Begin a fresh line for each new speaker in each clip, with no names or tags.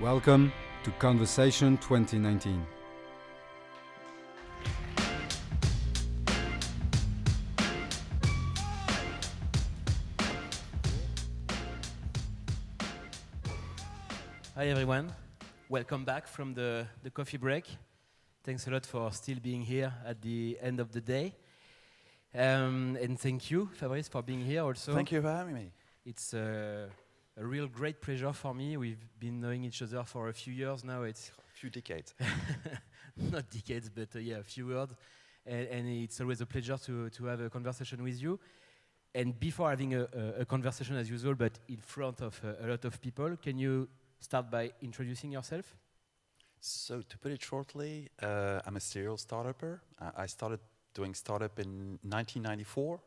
Welcome to Conversation 2019.
Hi everyone, welcome back from the coffee break. Thanks a lot for still being here at the end of the day. And thank you, Fabrice, for being here also.
Thank you for having me.
It's a real great pleasure for me. We've been knowing each other for a few years now. It's
A few decades.
not decades, but a few years. And it's always a pleasure to have a conversation with you. And before having a conversation as usual, but in front of a lot of people, can you start by introducing yourself?
So to put it shortly, I'm a serial startupper. I started doing startup in 1994.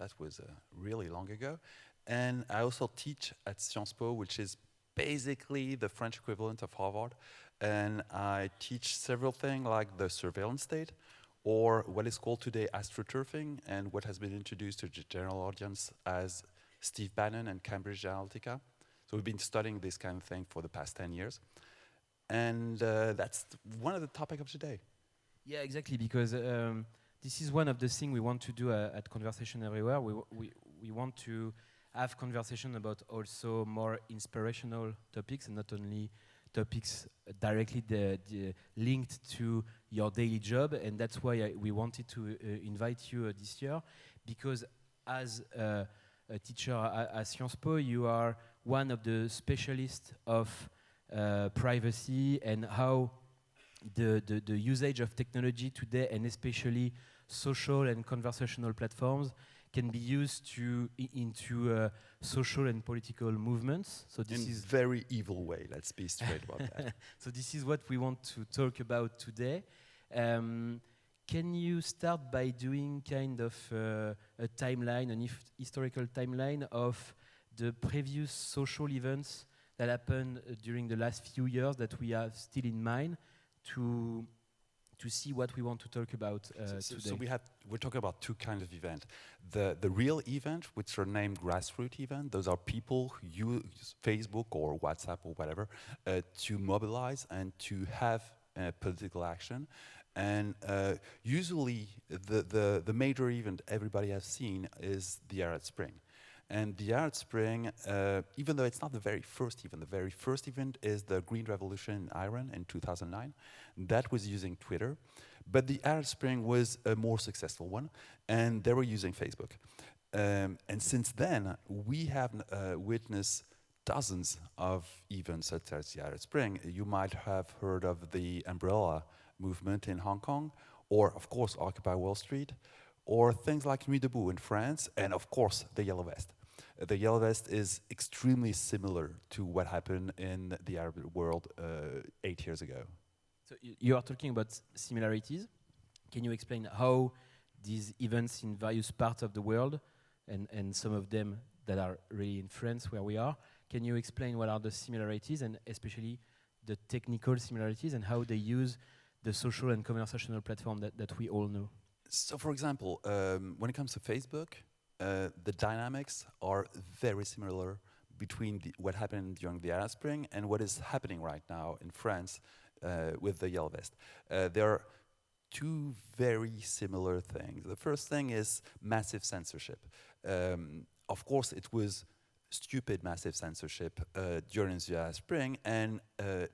That was really long ago. And I also teach at Sciences Po, which is basically the French equivalent of Harvard. And I teach several things like the surveillance state, or what is called today astroturfing, and what has been introduced to the general audience as Steve Bannon and Cambridge Analytica. So we've been studying this kind of thing for the past 10 years. And that's one of the topics of today.
Yeah, exactly, because this is one of the things we want to do at Conversation Everywhere. We want to have conversation about also more inspirational topics, and not only topics directly linked to your daily job. And that's why we wanted to invite you this year, because as a teacher at Sciences Po, you are one of the specialists of privacy and how the usage of technology today, and especially social and conversational platforms, can be used into social and political movements. So this is
very evil way. Let's be straight about that.
So this is what we want to talk about today. Can you start by doing kind of a timeline, an historical timeline of the previous social events that happened during the last few years that we have still in mind to see what we want to talk about today?
So we're talking about two kinds of events. The real event, which are named grassroots event, those are people who use Facebook or WhatsApp or whatever to mobilize and to have political action. And usually the major event everybody has seen is the Arab Spring. And the Arab Spring, even though it's not the very first event is the Green Revolution in Iran in 2009. That was using Twitter. But the Arab Spring was a more successful one, and they were using Facebook. And since then, we have witnessed dozens of events such as the Arab Spring. You might have heard of the Umbrella movement in Hong Kong, or of course Occupy Wall Street, or things like Nuit debout in France, and of course the Yellow Vest. The Yellow Vest is extremely similar to what happened in the Arab world 8 years ago.
So you are talking about similarities. Can you explain how these events in various parts of the world, and some of them that are really in France where we are, can you explain what are the similarities, and especially the technical similarities, and how they use the social and conversational platform that we all know?
So for example, when it comes to Facebook, the dynamics are very similar between what happened during the Arab Spring and what is happening right now in France with the Yellow Vest. There are two very similar things. The first thing is massive censorship. Of course, it was stupid massive censorship during the Arab Spring, and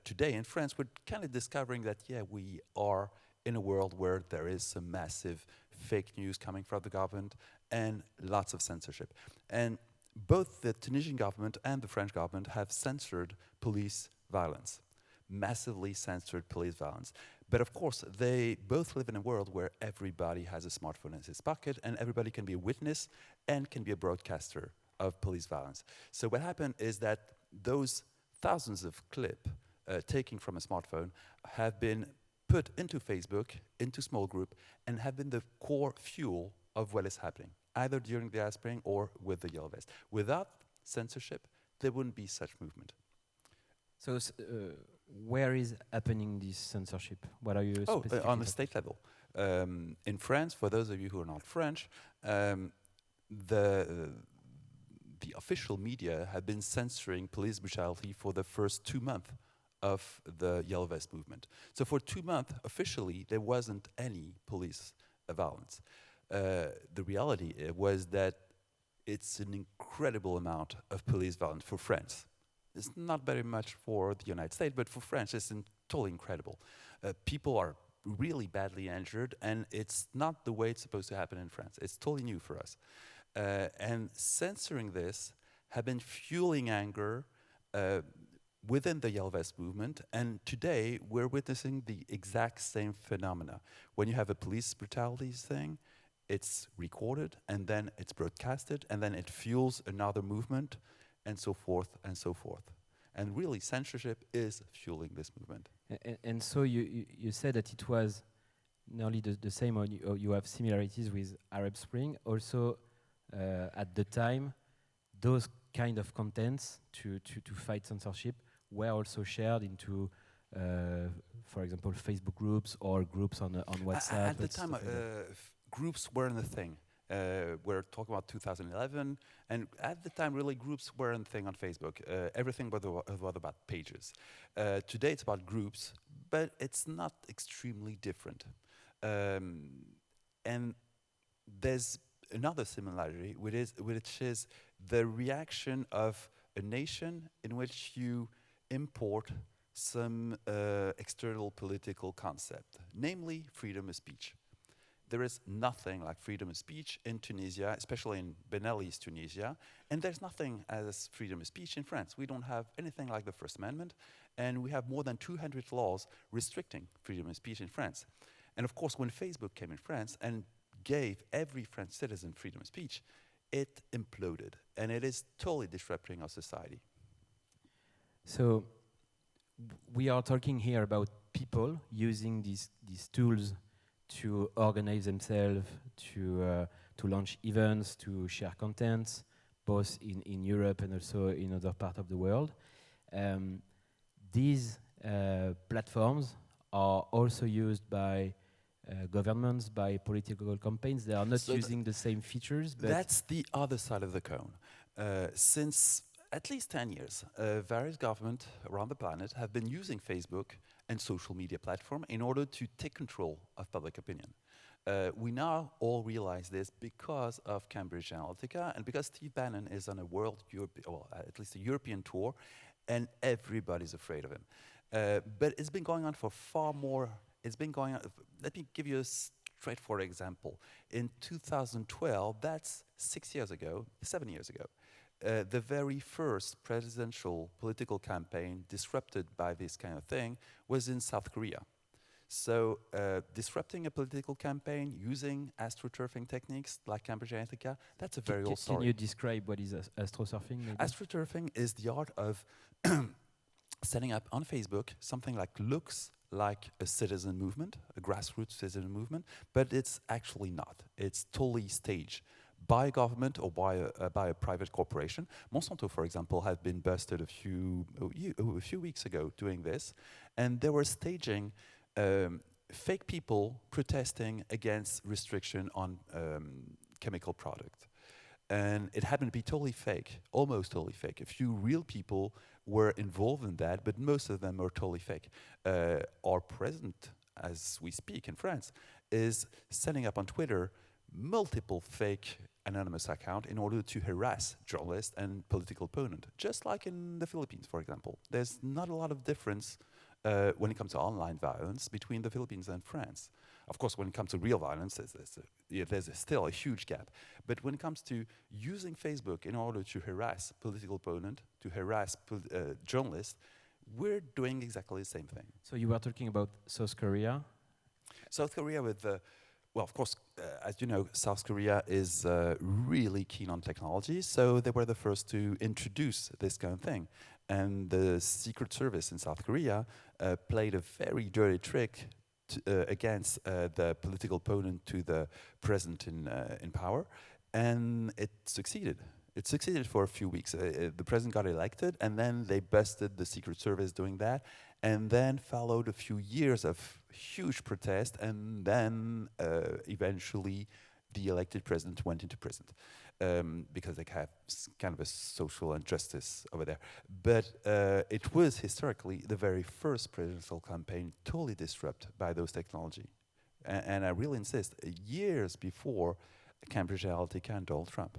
today in France we're kind of discovering that, we are in a world where there is some massive fake news coming from the government and lots of censorship. And both the Tunisian government and the French government have censored police violence, massively censored police violence. But of course, they both live in a world where everybody has a smartphone in his pocket, and everybody can be a witness and can be a broadcaster of police violence. So what happened is that those thousands of clips taken from a smartphone have been put into Facebook, into small group, and have been the core fuel of what is happening, either during the Arab Spring or with the Yellow Vest. Without censorship, there wouldn't be such movement.
So where is happening this censorship? What are you specifically
on the state level. In France, for those of you who are not French, the official media have been censoring police brutality for the first 2 months of the Yellow Vest movement. So for 2 months, officially, there wasn't any police violence. The reality was that it's an incredible amount of police violence for France. It's not very much for the United States, but for France, it's totally incredible. People are really badly injured, and it's not the way it's supposed to happen in France. It's totally new for us. And censoring this have been fueling anger within the Yellow Vest movement, and today we're witnessing the exact same phenomena. When you have a police brutality thing, it's recorded, and then it's broadcasted, and then it fuels another movement, and so forth, and so forth. And really, censorship is fueling this movement.
And so you said that it was nearly the same, or you have similarities with Arab Spring. Also, at the time, those kind of contents to fight censorship were also shared into, for example, Facebook groups or groups on WhatsApp.
At the time, groups weren't a thing. We're talking about 2011, and at the time, really, groups weren't a thing on Facebook. Everything was about pages. Today, it's about groups, but it's not extremely different. And there's another similarity, which is the reaction of a nation in which you import some external political concept, namely freedom of speech. There is nothing like freedom of speech in Tunisia, especially in Ben Ali's Tunisia, and there's nothing as freedom of speech in France. We don't have anything like the First Amendment, and we have more than 200 laws restricting freedom of speech in France. And of course, when Facebook came in France and gave every French citizen freedom of speech, it imploded, and it is totally disrupting our society.
So we are talking here about people using these tools to organize themselves, to launch events, to share contents, both in Europe and also in other parts of the world. These platforms are also used by governments, by political campaigns. They are not using the same features. But
that's the other side of the cone. Since at least 10 years, various governments around the planet have been using Facebook and social media platform in order to take control of public opinion. We now all realize this because of Cambridge Analytica and because Steve Bannon is on a at least a European tour, and everybody's afraid of him. But it's been going on for far more. It's been going on. Let me give you a straightforward example. In 2012, that's 7 years ago, the very first presidential political campaign disrupted by this kind of thing was in South Korea. So disrupting a political campaign using astroturfing techniques like Cambridge Analytica, that's a very old story.
Can you describe what is astroturfing? Maybe?
Astroturfing is the art of setting up on Facebook something looks like a citizen movement, a grassroots citizen movement, but it's actually not. It's totally staged by a government or by a private corporation. Monsanto, for example, had been busted a few weeks ago doing this, and they were staging fake people protesting against restriction on chemical product. And it happened to be totally fake, almost totally fake. A few real people were involved in that, but most of them were totally fake. Our president, as we speak in France, is setting up on Twitter multiple fake anonymous accounts in order to harass journalists and political opponents, just like in the Philippines, for example. There's not a lot of difference when it comes to online violence between the Philippines and France. Of course, when it comes to real violence, there's still a huge gap. But when it comes to using Facebook in order to harass political opponents, to harass journalists, we're doing exactly the same thing.
So you were talking about South Korea?
South Korea with well, of course, as you know, South Korea is really keen on technology, so they were the first to introduce this kind of thing. And the Secret Service in South Korea played a very dirty trick against the political opponent to the president in power, and it succeeded. It succeeded for a few weeks. The president got elected, and then they busted the Secret Service doing that, and then followed a few years of huge protest, and then eventually the elected president went into prison. because they have kind of a social injustice over there. But it was historically the very first presidential campaign totally disrupted by those technology. And I really insist, years before Cambridge Analytica and Donald Trump.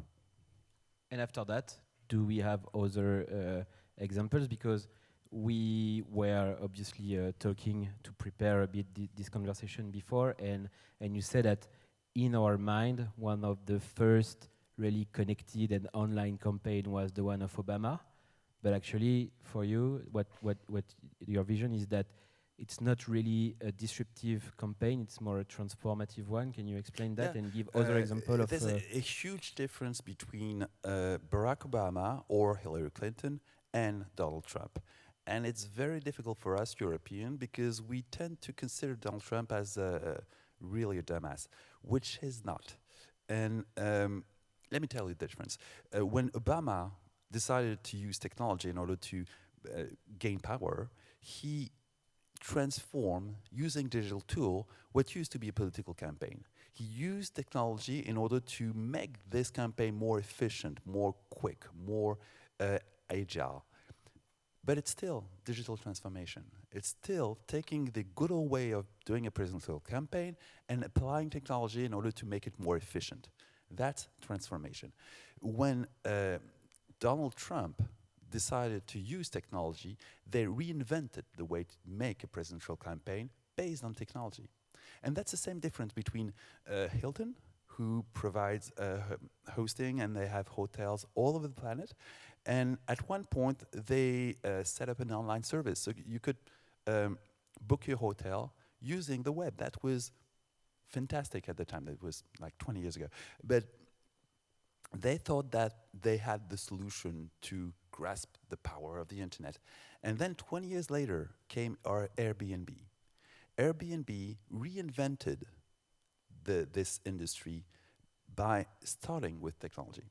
And after that, do we have other examples? Because we were obviously talking to prepare a bit this conversation before, and you said that in our mind, one of the first really connected and online campaign was the one of Obama. But actually, for you, what your vision is that it's not really a disruptive campaign, it's more a transformative one. Can you explain that and give other example of...
There's a huge difference between Barack Obama or Hillary Clinton and Donald Trump. And it's very difficult for us European because we tend to consider Donald Trump as really a dumbass, which he's not. And let me tell you the difference. When Obama decided to use technology in order to gain power, he transformed, using digital tool, what used to be a political campaign. He used technology in order to make this campaign more efficient, more quick, more agile. But it's still digital transformation. It's still taking the good old way of doing a presidential campaign and applying technology in order to make it more efficient. That's transformation. When Donald Trump decided to use technology, they reinvented the way to make a presidential campaign based on technology. And that's the same difference between Hilton, who provides hosting, and they have hotels all over the planet. And at one point, they set up an online service. So you could book your hotel using the web. That was fantastic at the time. That was like 20 years ago. But they thought that they had the solution to grasp the power of the internet. And then 20 years later came our Airbnb. Airbnb reinvented this industry by starting with technology.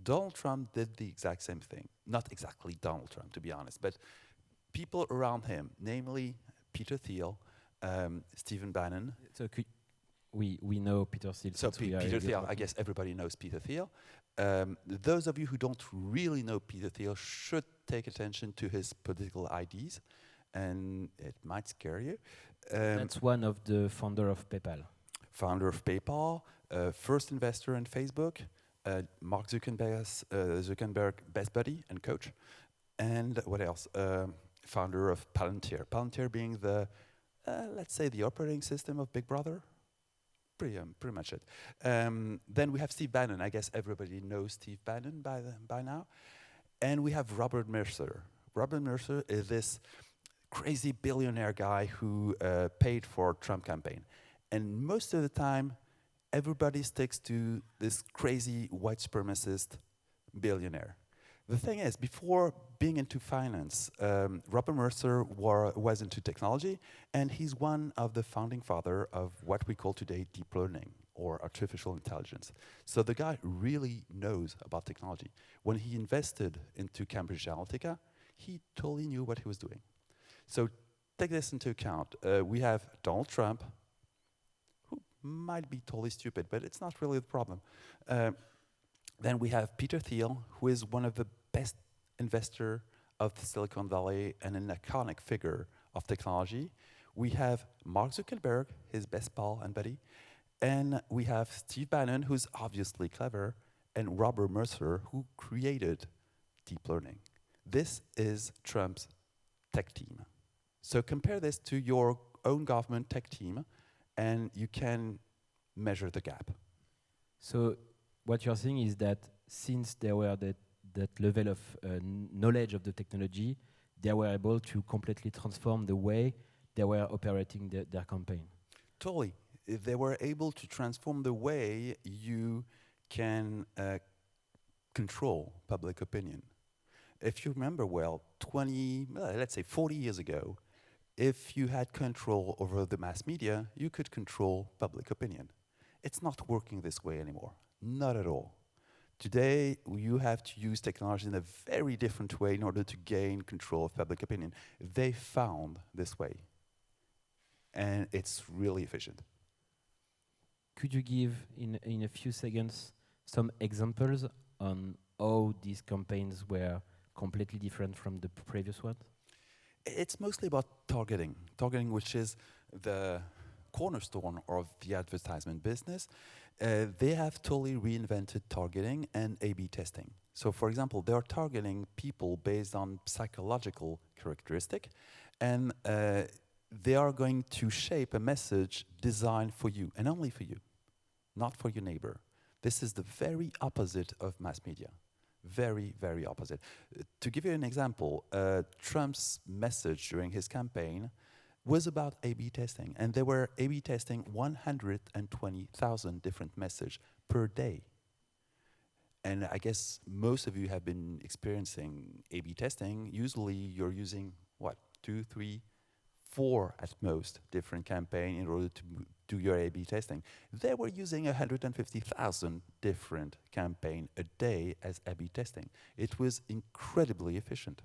Donald Trump did the exact same thing. Not exactly Donald Trump, to be honest, but people around him, namely Peter Thiel, Stephen Bannon.
So we know Peter Thiel.
So Peter Thiel, I guess everybody knows Peter Thiel. Those of you who don't really know Peter Thiel should take attention to his political IDs, and it might scare you.
That's one of the founder of PayPal.
Founder of PayPal, first investor in Facebook, Mark Zuckerberg best buddy and coach, and what else? Founder of Palantir. Palantir being the, let's say, the operating system of Big Brother. Pretty much it. Then we have Steve Bannon. I guess everybody knows Steve Bannon by now. And we have Robert Mercer. Robert Mercer is this crazy billionaire guy who paid for Trump campaign. And most of the time, everybody sticks to this crazy white supremacist billionaire. The thing is, before being into finance, Robert Mercer was into technology, and he's one of the founding father of what we call today deep learning, or artificial intelligence. So the guy really knows about technology. When he invested into Cambridge Analytica, he totally knew what he was doing. So take this into account. We have Donald Trump, who might be totally stupid, but it's not really the problem. Then we have Peter Thiel, who is one of the best investor of Silicon Valley and an iconic figure of technology. We have Mark Zuckerberg, his best pal and buddy. And we have Steve Bannon, who's obviously clever, and Robert Mercer, who created deep learning. This is Trump's tech team. So compare this to your own government tech team, and you can measure the gap.
So what you're saying is that since there were that level of knowledge of the technology, they were able to completely transform the way they were operating their campaign.
Totally. They were able to transform the way you can control public opinion. If you remember well, let's say 40 years ago, if you had control over the mass media, you could control public opinion. It's not working this way anymore. Not at all. Today, you have to use technology in a very different way in order to gain control of public opinion. They found this way, and it's really efficient.
Could you give, in a few seconds, some examples on how these campaigns were completely different from the previous ones?
It's mostly about targeting. Targeting, which is the cornerstone of the advertisement business. They have totally reinvented targeting and A/B testing. So, for example, they are targeting people based on psychological characteristic, and they are going to shape a message designed for you and only for you, not for your neighbor. This is the very opposite of mass media. Very, very opposite. To give you an example, Trump's message during his campaign was about A/B testing, and they were A/B testing 120,000 different messages per day. And I guess most of you have been experiencing A/B testing. Usually you're using, what, 2, 3, 4 at most different campaign in order to do your A/B testing. They were using 150,000 different campaign a day as A/B testing. It was incredibly efficient.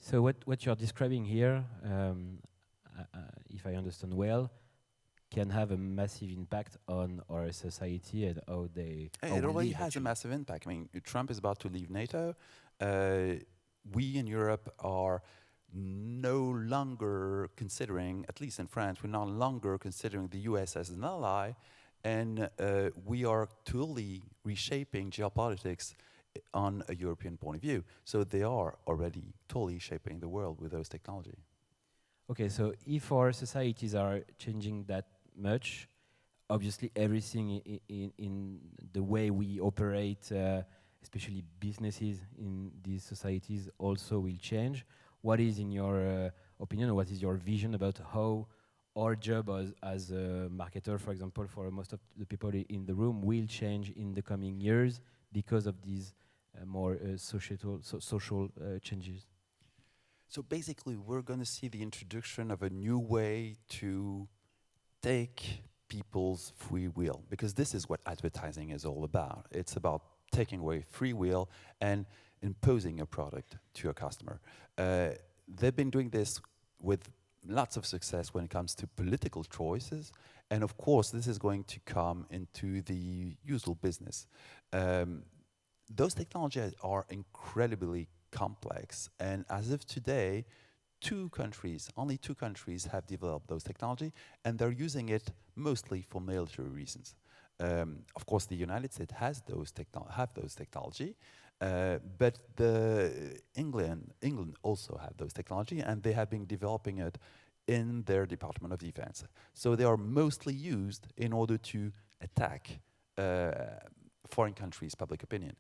So what you're describing here, if I understand well, can have a massive impact on our society and how they.
It already has a massive impact. I mean, Trump is about to leave NATO. We in Europe are no longer considering, at least in France, we're no longer considering the US as an ally, and we are totally reshaping geopolitics on a European point of view. So they are already totally shaping the world with those technology.
Okay, so if our societies are changing that much, obviously everything in the way we operate, especially businesses in these societies, also will change. What is, in your opinion, or what is your vision about how our job as a marketer, for example, for most of the people in the room, will change in the coming years because of these more social changes?
So basically, we're going to see the introduction of a new way to take people's free will, because this is what advertising is all about. It's about taking away free will and imposing a product to a customer. They've been doing this with lots of success when it comes to political choices, and of course this is going to come into the usual business. Those technologies are incredibly complex, and as of today, only two countries have developed those technology, and they're using it mostly for military reasons. Of course, the United States has those technology, but England also have those technology, and they have been developing it in their Department of Defense. So they are mostly used in order to attack foreign countries' public opinion.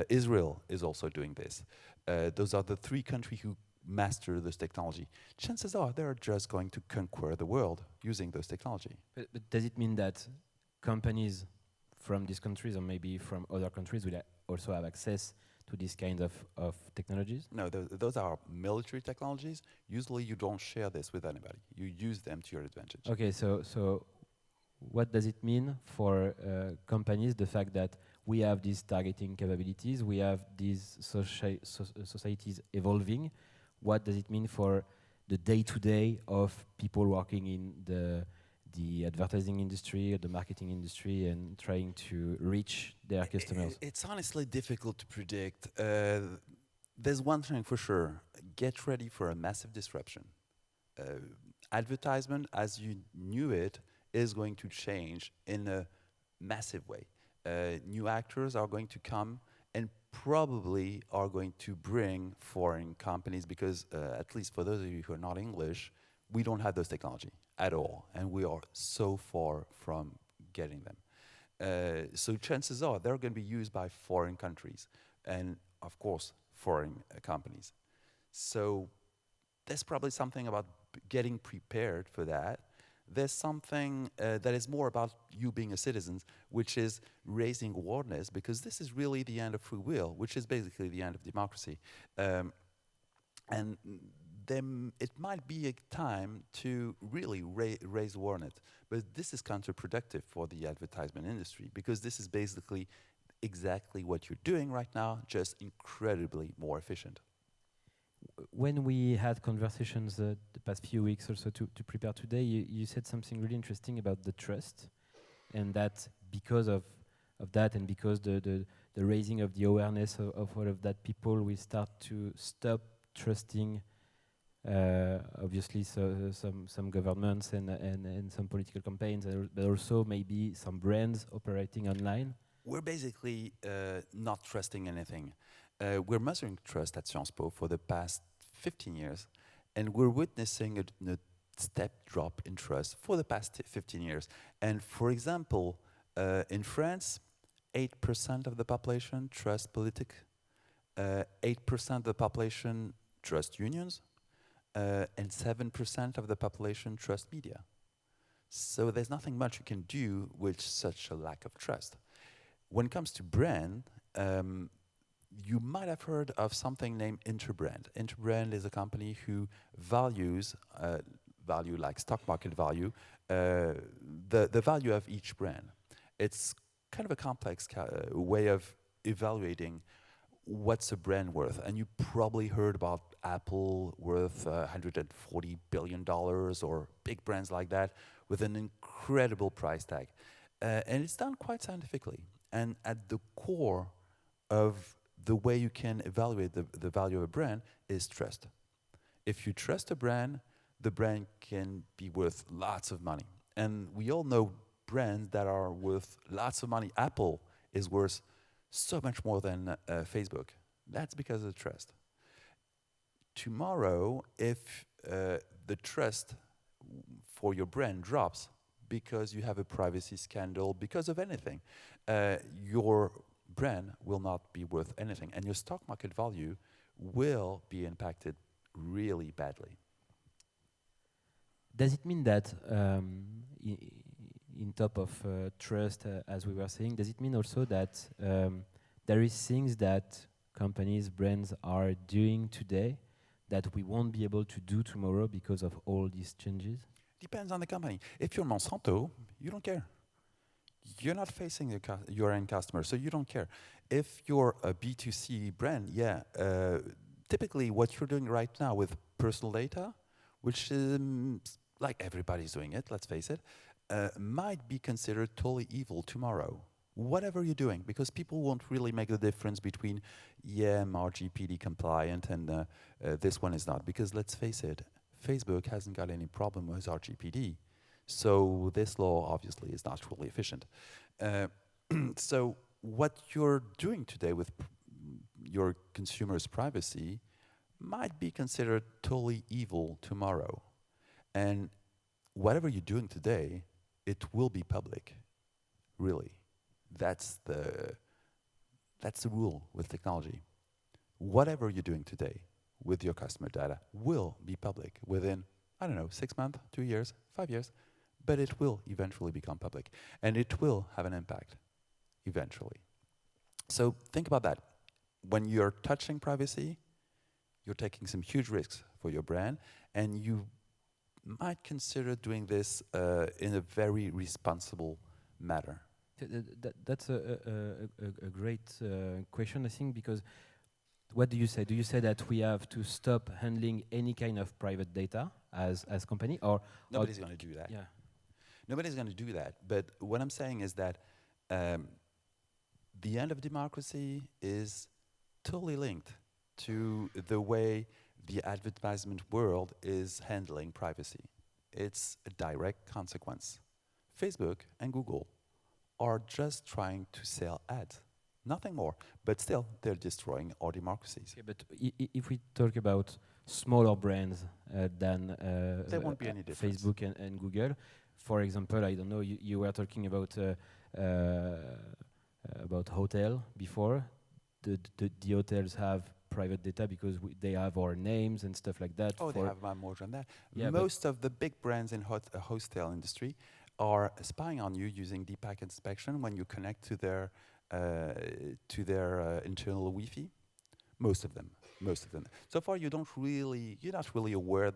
Israel is also doing this. Those are the three countries who master this technology. Chances are they're just going to conquer the world using those technology.
But does it mean that companies from these countries, or maybe from other countries, will also have access to this kind of technologies?
No, those are military technologies. Usually you don't share this with anybody. You use them to your advantage.
Okay, so what does it mean for companies, the fact that we have these targeting capabilities, we have these societies evolving? What does it mean for the day-to-day of people working in the advertising industry or the marketing industry and trying to reach their customers?
It's honestly difficult to predict. There's one thing for sure. Get ready for a massive disruption. Advertisement, as you knew it, is going to change in a massive way. New actors are going to come and probably are going to bring foreign companies, because at least for those of you who are not English, we don't have those technology at all, and we are so far from getting them. So chances are they're going to be used by foreign countries and, of course, foreign companies. So there's probably something about getting prepared for that. There's something that is more about you being a citizen, which is raising awareness, because this is really the end of free will, which is basically the end of democracy. And then it might be a time to really raise awareness. But this is counterproductive for the advertisement industry, because this is basically exactly what you're doing right now, just incredibly more efficient.
When we had conversations the past few weeks or so to prepare today, you said something really interesting about the trust, and that because of of that, and because the raising of the awareness of all of that, people will start to stop trusting, obviously, some governments and some political campaigns, but also maybe some brands operating online.
We're basically not trusting anything. We're measuring trust at Sciences Po for the past 15 years, and we're witnessing a step drop in trust for the past 15 years. And for example, in France, 8% of the population trust politics, 8% of the population trust unions, and 7% of the population trust media. So there's nothing much you can do with such a lack of trust. When it comes to brand, you might have heard of something named Interbrand. Interbrand is a company who values, value like stock market value, the value of each brand. It's kind of a complex way of evaluating what's a brand worth. And you probably heard about Apple worth $140 billion or big brands like that with an incredible price tag. And it's done quite scientifically. And at the core of the way you can evaluate the value of a brand is trust. If you trust a brand, the brand can be worth lots of money. And we all know brands that are worth lots of money. Apple is worth so much more than Facebook. That's because of the trust. Tomorrow, if the trust for your brand drops because you have a privacy scandal, because of anything, your brand will not be worth anything, and your stock market value will be impacted really badly.
Does it mean that in top of trust, as we were saying, does it mean also that there is things that companies, brands are doing today that we won't be able to do tomorrow because of all these changes?
Depends on the company. If you're Monsanto, you don't care. You're not facing your end customer, so you don't care. If you're a B2C brand, yeah, typically what you're doing right now with personal data, which is like everybody's doing it, let's face it, might be considered totally evil tomorrow. Whatever you're doing, because people won't really make the difference between, yeah, I'm RGPD compliant and this one is not. Because let's face it, Facebook hasn't got any problem with RGPD. So this law obviously is not really efficient. So what you're doing today with your consumers' privacy might be considered totally evil tomorrow. And whatever you're doing today, it will be public, really. That's the rule with technology. Whatever you're doing today with your customer data will be public within, I don't know, 6 months, 2 years, 5 years, but it will eventually become public. And it will have an impact, eventually. So think about that. When you're touching privacy, you're taking some huge risks for your brand, and you might consider doing this in a very responsible manner.
That's a great question, I think, because what do you say? Do you say that we have to stop handling any kind of private data as company, or
nobody's going to do that?
Yeah,
nobody's going to do that. But what I'm saying is that the end of democracy is totally linked to the way the advertisement world is handling privacy. It's a direct consequence. Facebook and Google are just trying to sell ads, nothing more. But still, they're destroying our democracies.
okay, but if we talk about smaller brands than
there won't be any difference.
Facebook and Google, for example, I don't know, you were talking about hotel before. The hotels have private data because they have our names and stuff like that.
Oh, they have more than that.
Yeah,
most of the big brands in hostel industry are spying on you using deep packet inspection when you connect to their internal Wi-Fi. Most of them. So far, you're not really aware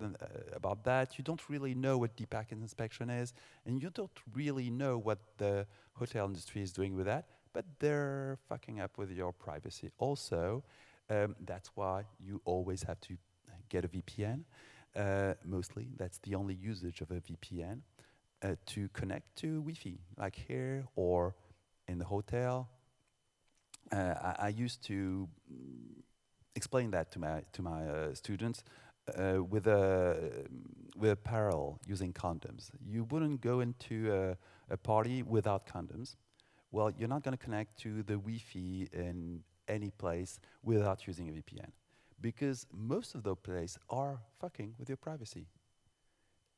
about that. You don't really know what deep packet inspection is, and you don't really know what the hotel industry is doing with that. But they're fucking up with your privacy. Also, that's why you always have to get a VPN. Mostly, that's the only usage of a VPN to connect to Wi-Fi, like here or in the hotel. I used to explain that to my students with a parallel using condoms. You wouldn't go into a party without condoms. Well, you're not going to connect to the Wi-Fi in any place without using a VPN, because most of those places are fucking with your privacy.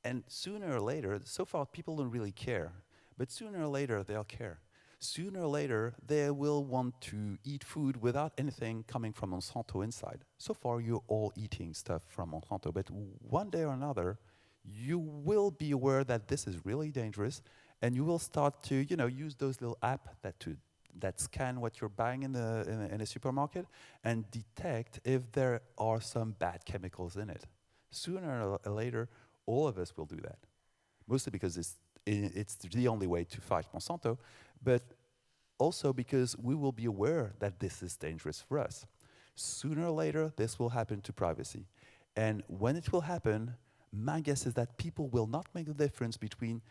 And sooner or later, so far people don't really care, but sooner or later they'll care. Sooner or later, they will want to eat food without anything coming from Monsanto inside. So far, you're all eating stuff from Monsanto, but one day or another, you will be aware that this is really dangerous, and you will start to, use those little apps that scan what you're buying in a supermarket and detect if there are some bad chemicals in it. Sooner or later, all of us will do that, mostly because it's the only way to fight Monsanto, but also because we will be aware that this is dangerous for us. Sooner or later, this will happen to privacy. And when it will happen, my guess is that people will not make the difference between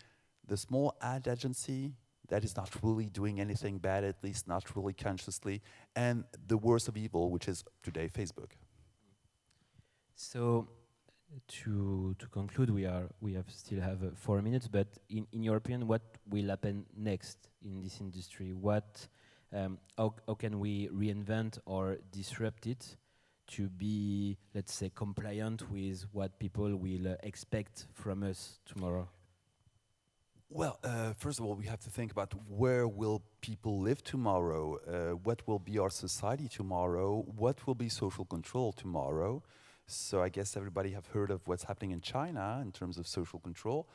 the small ad agency that is not really doing anything bad, at least not really consciously, and the worst of evil, which is today Facebook.
So, to conclude, we still have 4 minutes. But in your opinion, what will happen next in this industry? How can we reinvent or disrupt it to be, let's say, compliant with what people will expect from us tomorrow?
Well, first of all, we have to think about where will people live tomorrow, what will be our society tomorrow, what will be social control tomorrow. So I guess everybody have heard of what's happening in China in terms of social control.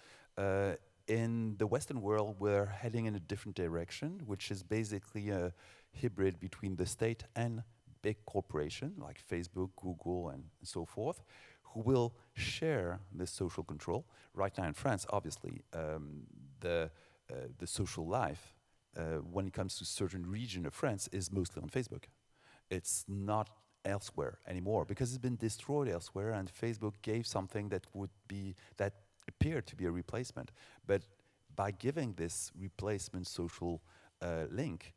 In the Western world, we're heading in a different direction, which is basically a hybrid between the state and big corporation like Facebook, Google, and so forth, who will share this social control. Right now in France, obviously, the social life, when it comes to certain region of France, is mostly on Facebook. It's not elsewhere anymore because it's been destroyed elsewhere, and Facebook gave something that appeared to be a replacement. But by giving this replacement social link,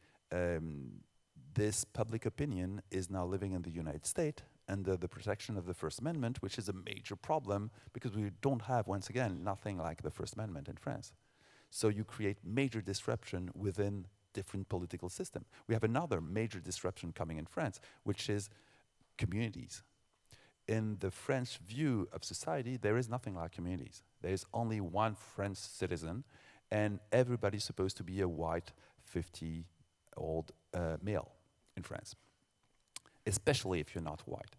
this public opinion is now living in the United States under the protection of the First Amendment, which is a major problem because we don't have, once again, nothing like the First Amendment in France. So you create major disruption within different political system. We have another major disruption coming in France, which is communities. In the French view of society, there is nothing like communities. There is only one French citizen, and everybody's supposed to be a white 50-old male in France, especially if you're not white.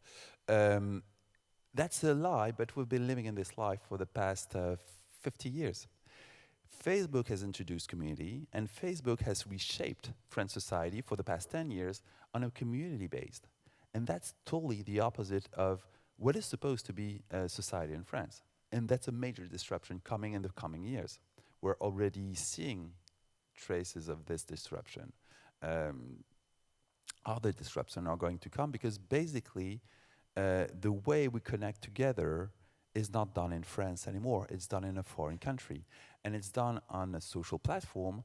That's a lie, but we've been living in this lie for the past 50 years. Facebook has introduced community, and Facebook has reshaped French society for the past 10 years on a community-based. And that's totally the opposite of what is supposed to be a society in France. And that's a major disruption coming in the coming years. We're already seeing traces of this disruption. Other disruptions are going to come because basically the way we connect together is not done in France anymore. It's done in a foreign country. And it's done on a social platform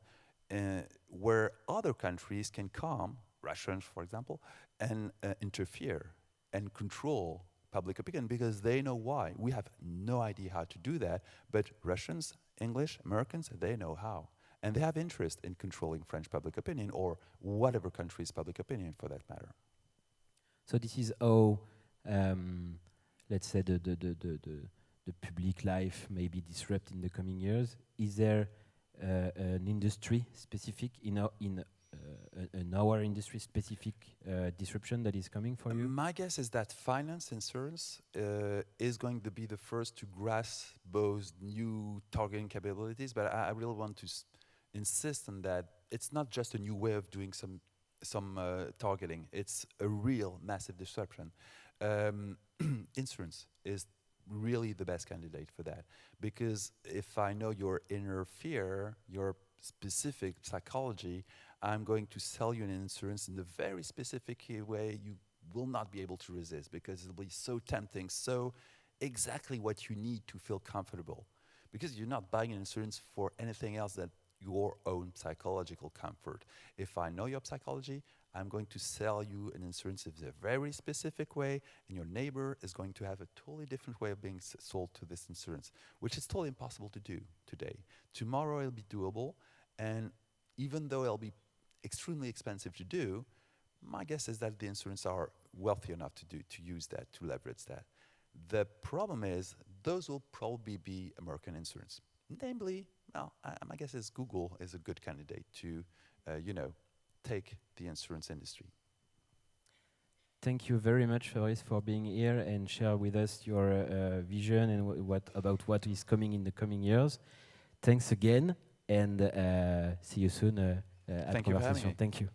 where other countries can come, Russians, for example, and interfere and control public opinion because they know why. We have no idea how to do that, but Russians, English, Americans, they know how. And they have interest in controlling French public opinion or whatever country's public opinion for that matter.
So this is how, let's say, the public life may be disrupted in the coming years. Is there an industry specific in our industry specific disruption that is coming for you?
My guess is that finance insurance is going to be the first to grasp those new targeting capabilities, but I really want to insist on that. It's not just a new way of doing some targeting. It's a real massive disruption. Insurance is really the best candidate for that, because if I know your inner fear, your specific psychology, I'm going to sell you an insurance in a very specific way you will not be able to resist, because it'll be so tempting, so exactly what you need to feel comfortable. Because you're not buying an insurance for anything else that your own psychological comfort. If I know your psychology, I'm going to sell you an insurance in a very specific way, and your neighbor is going to have a totally different way of being sold to this insurance, which is totally impossible to do today. Tomorrow it'll be doable, and even though it'll be extremely expensive to do, my guess is that the insurance are wealthy enough to use that, to leverage that. The problem is, those will probably be American insurance. Namely, well, my guess is Google is a good candidate to, take the insurance industry.
Thank you very much, Fabrice, for being here and share with us your vision and about what is coming in the coming years. Thanks again, and see you soon at
Thank you for having
Conversation.
me.
Thank you.